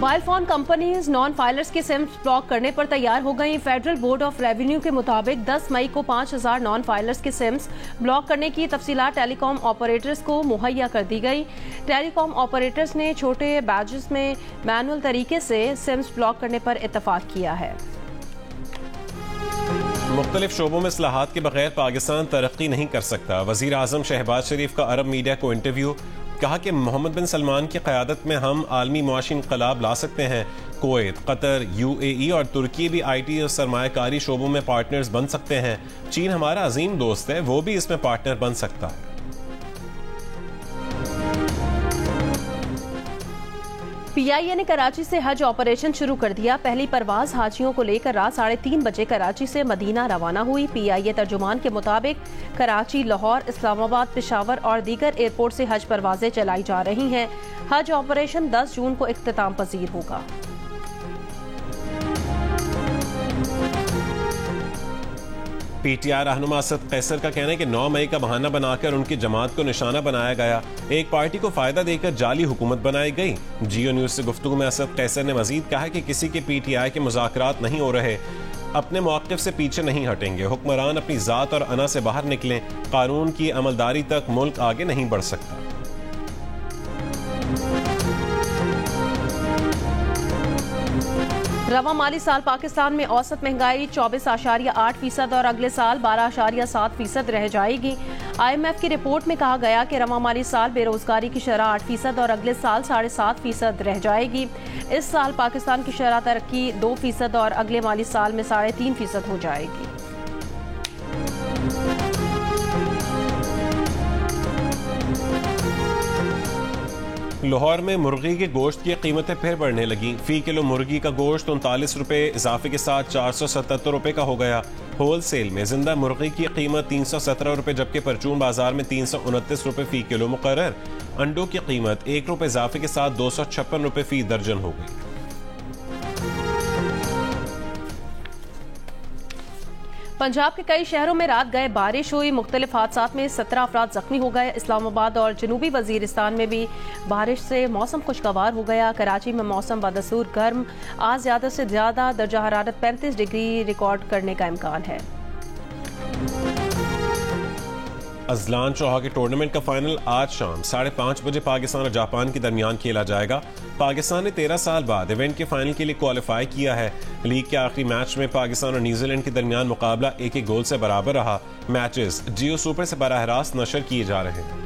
Mobile phone companies non filers के CIMS block करने पर तैयार हो गई। फेडरल बोर्ड ऑफ रेवेन्यू के मुताबिक 10 मई को 5000 नॉन फाइलर्स के सिम्स ब्लॉक करने की तफसीलात टेलीकॉम ऑपरेटर्स को मुहैया कर दी गई। टेलीकॉम ऑपरेटर्स ने छोटे बैचेस में मैनुअल तरीके से सिम्स ब्लॉक करने पर इत्तफाक किया है। मुख्तलिफ शोबों में इस्लाहात के बगैर पाकिस्तान तरक्की नहीं कर सकता। वजीर आजम शहबाज शरीफ का अरब मीडिया को इंटरव्यू, कहा कि मोहम्मद बिन सलमान की क़यादत में हम आलमी मुआशी इनकलाब ला सकते हैं। कुवैत, कतर, UAE और तुर्की भी IT और सरमायाकारी शोबों में पार्टनर्स बन सकते हैं। चीन हमारा अजीम दोस्त है, वो भी इसमें पार्टनर बन सकता है। PIA ने कराची से हज ऑपरेशन शुरू कर दिया। पहली परवाज हाजियों को लेकर रात 3:30 बजे कराची से मदीना रवाना हुई। PIA तर्जुमान के मुताबिक कराची, लाहौर, इस्लामाबाद, पेशावर और दीगर एयरपोर्ट से हज परवाजें चलाई जा रही हैं। हज ऑपरेशन 10 जून को इख्तिताम पजीर होगा। PTI रहनुमा असद कैसर का कहना है कि 9 मई का बहाना बनाकर उनकी जमात को निशाना बनाया गया, एक पार्टी को फायदा देकर जाली हुकूमत बनाई गई। जियो न्यूज से गुफ्तगू में असद कैसर ने मजीद कहा कि किसी के PTI के मुज़ाकरात नहीं हो रहे, अपने मौक़िफ़ से पीछे नहीं हटेंगे। हुक्मरान अपनी ज़ात और अना से बाहर निकलें, कानून की अमलदारी तक मुल्क आगे नहीं बढ़ सकता। रवा माली साल पाकिस्तान में औसत महंगाई 24.8% और अगले साल 12.7% रह जाएगी। IMF की रिपोर्ट में कहा गया कि रवा माली साल बेरोजगारी की शरह 8% और अगले साल 7.5% रह जाएगी। इस साल पाकिस्तान की शरह तरक्की 2% और अगले माली साल में 3.5% हो जाएगी। लाहौर में मुर्गी के गोश्त की कीमतें फिर बढ़ने लगी। फी किलो मुर्गी का गोश्त 39 रुपये इजाफे के साथ 477 रुपये का हो गया। होल सेल में जिंदा मुर्गी की कीमत 317 रुपये, जबकि परचून बाजार में 329 रुपये फी किलो मुकर्रर। अंडों की कीमत 1 रुपये इजाफे के साथ 256 रुपये फी दर्जन हो गई। पंजाब के कई शहरों में रात गए बारिश हुई। मुख्तलिफ हादसात में 17 अफराद जख्मी हो गए। इस्लामाबाद और जनूबी वजीरिस्तान में भी बारिश से मौसम खुशगवार हो गया। कराची में मौसम बदसूर गर्म, आज ज्यादा से ज्यादा दर्जा हरारत 35 डिग्री रिकॉर्ड करने का इम्कान है। अजलान चौहा के टूर्नामेंट का फाइनल आज शाम 5:30 बजे पाकिस्तान और जापान के दरमियान खेला जाएगा। पाकिस्तान ने 13 साल बाद इवेंट के फाइनल के लिए क्वालिफाई किया है। लीग के आखिरी मैच में पाकिस्तान और न्यूजीलैंड के दरमियान मुकाबला 1-1 गोल से बराबर रहा। मैचेस जियो सुपर से बराह रास्त नशर किए जा रहे हैं।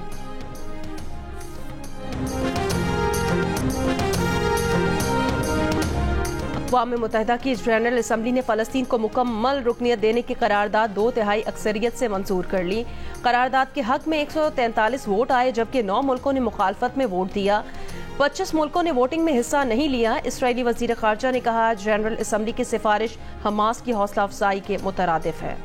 अक़वाम मुत्तहिदा की जनरल असम्बली ने फ़लस्तीन को मुकम्मल रुकनियत देने की करारदाद 2/3 अक्सरियत से मंजूर कर ली। करारदाद के हक में 143 वोट आए, जबकि 9 मुल्कों ने मुखालफत में वोट दिया। 25 मुल्कों ने वोटिंग में हिस्सा नहीं लिया। इसराइली वज़ीर ख़ारजा ने कहा, जनरल असम्बली की सिफारिश हमास की हौसला अफजाई के मुतरादिफ है।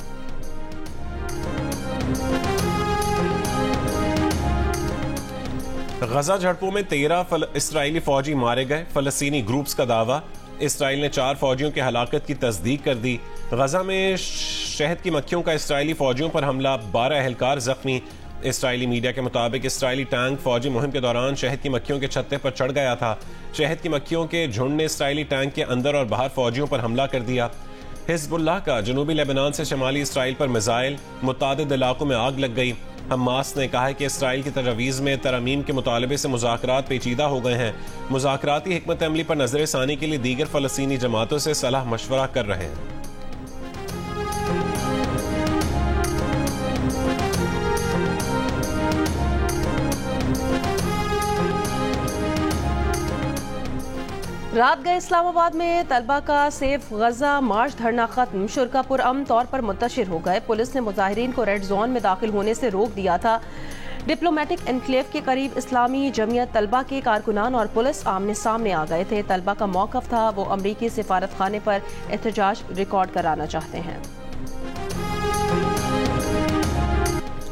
गजा झड़पों में 13 इसराइली फौजी मारे गए। फ़लस्तीनी ग्रुप्स का दावा, इसराइल ने 4 फौजियों की हलाकत की तस्दीक कर दी। गजा में शहद की मक्खियों का इसराइली फौजियों पर हमला, 12 अहलकार जख्मी। इसराइली मीडिया के मुताबिक इसराइली टैंक फौजी मुहिम के दौरान शहद की मक्खियों के छत्ते पर चढ़ गया था। शहद की मक्खियों के झुंड ने इसराइली टैंक के अंदर और बाहर फौजियों पर हमला कर दिया। हिजबुल्लाह का जनूबी लेबनान से शमाली इसराइल पर मिसाइल, मुतादिद इलाकों में आग लग गई। हमास ने कहा है कि इसराइल की तजवीज़ में तरमीम के मुतालबे से मुज़ाकरात पेचीदा हो गए हैं। मुज़ाकराती हिकमत अमली पर नजर सानी के लिए दीगर फ़लस्तीनी जमातों से सलाह मशवरा कर रहे हैं। रात गए इस्लामाबाद में तलबा का सेफ गजा मार्च धरना खत्म। शुरा पुरअमन तौर पर मुंतशिर हो गए। पुलिस ने मुजाहिरीन को रेड जोन में दाखिल होने से रोक दिया था। डिप्लोमेटिक एनक्लेव के करीब इस्लामी जमीयत तलबा के कारकुनान और पुलिस आमने सामने आ गए थे। तलबा का मौक़िफ़ था, वो अमरीकी सिफारत खाने पर एहतजाज रिकॉर्ड कराना चाहते हैं।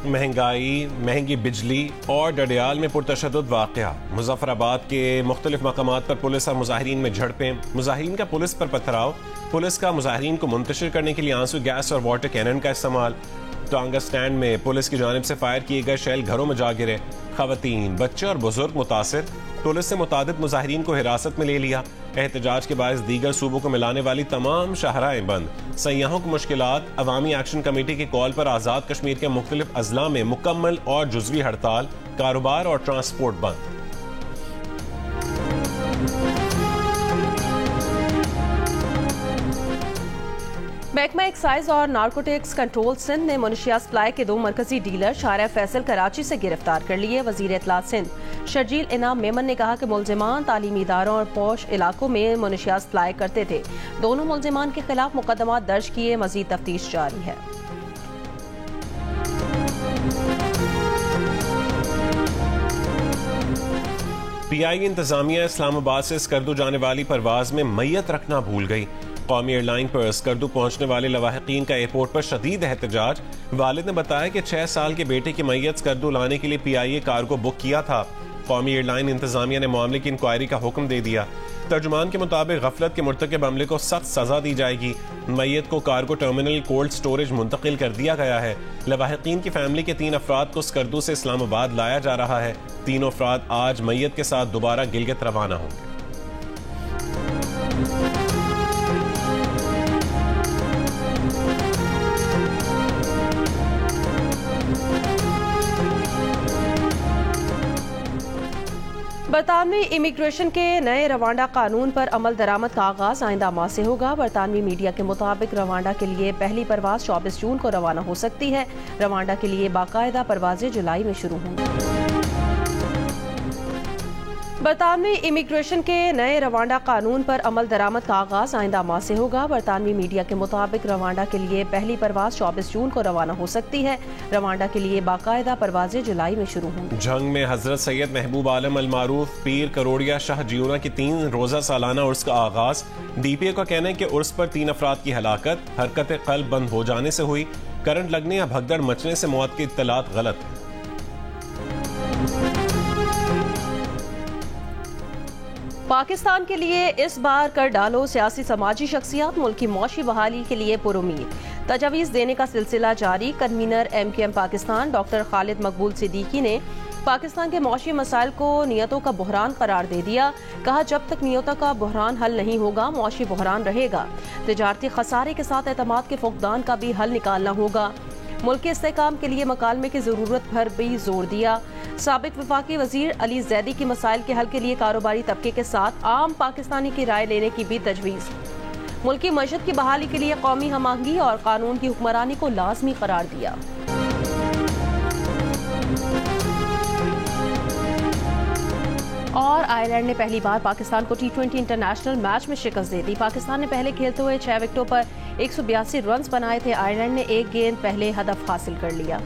महंगाई, महंगी बिजली और डडियाल में पुरतशद्दुद वाक़या। मुज़फ़्फ़राबाद के मुख्तलिफ मकामात पर पुलिस और मुजाहिरीन में झड़पें। मुजाहिरीन का पुलिस पर पथराव। पुलिस का मुजाहिरीन को मुंतशिर करने के लिए आंसू गैस और वाटर कैनन का इस्तेमाल। टांगा स्टैंड में पुलिस की जानिब से फायर किए गए शेल घरों में जा गिरे। खवातीन, बच्चे और बुजुर्ग मुतासिर। पुलिस ने मुतादिद मुजाहिरीन को हिरासत में ले लिया। एहतजाज के बायस दीगर सूबों को मिलाने वाली तमाम शाहराएं बंद। सयाहों की मुश्किलात। अवामी एक्शन कमेटी की कॉल पर आज़ाद कश्मीर के मुख्तलिफ अजला में मुकम्मल और जुज़वी हड़ताल। कारोबार और ट्रांसपोर्ट बंद। महकमा एक्साइज और नारकोटिक्स कंट्रोल सिंध ने मुनशियात सप्लाई के 2 मरकजी डीलर शारा फैसल कराची से गिरफ्तार कर लिए। वजीर इत्तलात सिंध शर्जील इनाम मेमन ने कहा कि मुलजिमान तालीमी इदारों और पौश इलाकों में मुनशियात सप्लाई करते थे। दोनों मुलजिमान के खिलाफ मुकदमा दर्ज किए, मजीद तफ्तीश जारी है। PI इंतजामिया इस्लामाबाद से स्कर्दू जाने वाली परवाज में मैयत रखना भूल गई। कौमी एयरलाइन पर स्कर्दू पहुंचने वाले लवाहिकीन का एयरपोर्ट पर शदीद एहतजाज। वालिद ने बताया कि 6 साल के बेटे की मैयत स्कर्दू लाने के लिए PIA कार्गो बुक किया था। कौमी एयरलाइन इंतजामिया ने मामले की इंक्वायरी का हुक्म दे दिया। तर्जुमान के मुताबिक गफलत के मुर्तकिब अमले को सख्त सजा दी जाएगी। मैयत को कार्गो टर्मिनल कोल्ड स्टोरेज मुंतकिल कर दिया गया है। लवाहिकीन की फैमिली के 3 अफराद को स्कर्दू से इस्लामाबाद लाया जा रहा है। तीनों अफराद आज मैयत के साथ दोबारा गिलगित रवाना होंगे। बरतानवी इमिग्रेशन के नए रवांडा कानून पर अमल दरामद का आगाज आइंदा माह से होगा। बरतानवी मीडिया के मुताबिक रवांडा के लिए पहली परवाज 24 जून को रवाना हो सकती है। रवांडा के लिए बाकायदा परवाजें जुलाई में शुरू होंगी। बरतानवी इमिग्रेशन के नए रवांडा कानून पर अमल दरामद का आगाज आइंदा माह से होगा। बरतानवी मीडिया के मुताबिक रवांडा के लिए पहली परवाज 24 जून को रवाना हो सकती है। रवांडा के लिए बाकायदा परवाजें जुलाई में शुरू होंगी। जंग में हजरत सैयद महबूब आलम अल मारूफ पीर करोड़िया शाह जियोना की 3 रोजा सालाना उर्स का आगाज। DPA का कहना है कि उर्स पर 3 अफराद की हलाकत हरकत कल्ब बंद हो जाने से हुई। करंट लगने या भगदड़ मचने से मौत की इत्तलात गलत है। पाकिस्तान के लिए इस बार कर डालो सियासी समाजी शख्सियात मुल्क की मौशी बहाली के लिए पुरुमीद। तजावीज़ देने का सिलसिला जारी। Convener MKM Pakistan doctor Khalid मकबूल सिद्दीकी ने पाकिस्तान के मौशी मसाइल को नियतों का बहरान करार दे दिया। कहा, जब तक नियतों का बहरान हल नहीं होगा मौशी बहरान रहेगा। तिजारती खसारे के साथ एतमाद के फुकदान का भी हल निकालना होगा। मुल्क के इस्तेहकाम के लिए मकालमे की जरूरत पर भी जोर दिया। साबिक वफाकी वजीर अली जैदी की मसाइल के हल के लिए कारोबारी तबके के साथ आम पाकिस्तानी की राय लेने की भी तजवीज़। मुल्की मईशत की बहाली के लिए कौमी हमआहंगी और कानून की हुक्मरानी को लाजमी करार दिया। और आयरलैंड ने पहली बार पाकिस्तान को T20 इंटरनेशनल मैच में शिकस्त दे दी। पाकिस्तान ने पहले खेलते हुए 6 विकेटों पर 182 रन बनाए थे। आयरलैंड ने 1 गेंद पहले हदफ हासिल कर लिया।